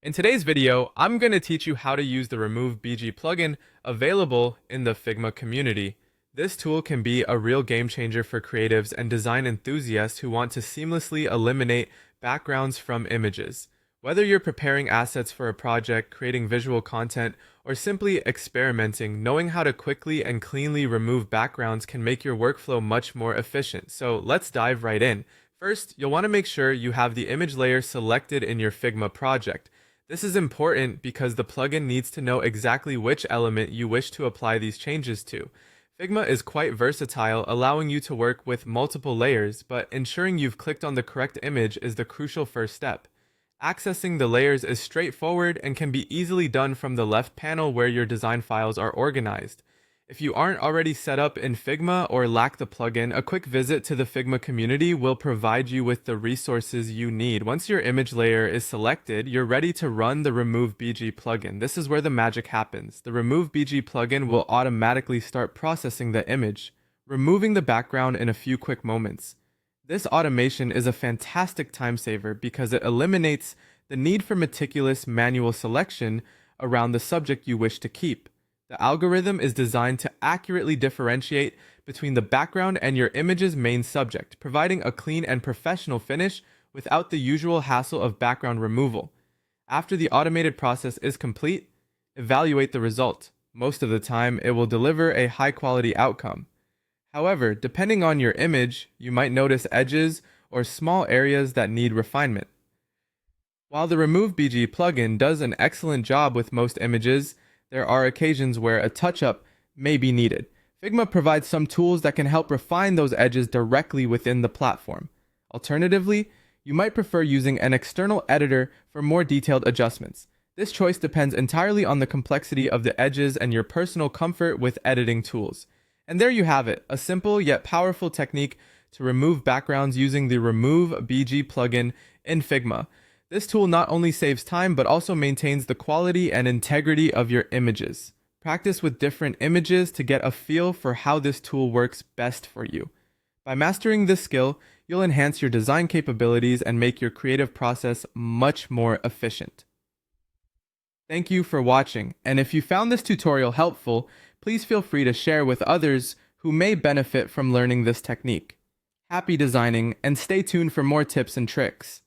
In today's video, I'm going to teach you how to use the Remove BG plugin available in the Figma community. This tool can be a real game changer for creatives and design enthusiasts who want to seamlessly eliminate backgrounds from images. Whether you're preparing assets for a project, creating visual content, or simply experimenting, knowing how to quickly and cleanly remove backgrounds can make your workflow much more efficient. So let's dive right in. First, you'll want to make sure you have the image layer selected in your Figma project. This is important because the plugin needs to know exactly which element you wish to apply these changes to. Figma is quite versatile, allowing you to work with multiple layers, but ensuring you've clicked on the correct image is the crucial first step. Accessing the layers is straightforward and can be easily done from the left panel where your design files are organized. If you aren't already set up in Figma or lack the plugin, a quick visit to the Figma community will provide you with the resources you need. Once your image layer is selected, you're ready to run the Remove BG plugin. This is where the magic happens. The Remove BG plugin will automatically start processing the image, removing the background in a few quick moments. This automation is a fantastic time saver because it eliminates the need for meticulous manual selection around the subject you wish to keep. The algorithm is designed to accurately differentiate between the background and your image's main subject, providing a clean and professional finish without the usual hassle of background removal. After the automated process is complete, evaluate the result. Most of the time, it will deliver a high-quality outcome. However, depending on your image, you might notice edges or small areas that need refinement. While the Remove BG plugin does an excellent job with most images, there are occasions where a touch-up may be needed. Figma provides some tools that can help refine those edges directly within the platform. Alternatively, you might prefer using an external editor for more detailed adjustments. This choice depends entirely on the complexity of the edges and your personal comfort with editing tools. And there you have it, a simple yet powerful technique to remove backgrounds using the Remove BG plugin in Figma. This tool not only saves time, but also maintains the quality and integrity of your images. Practice with different images to get a feel for how this tool works best for you. By mastering this skill, you'll enhance your design capabilities and make your creative process much more efficient. Thank you for watching, and if you found this tutorial helpful, please feel free to share with others who may benefit from learning this technique. Happy designing, and stay tuned for more tips and tricks.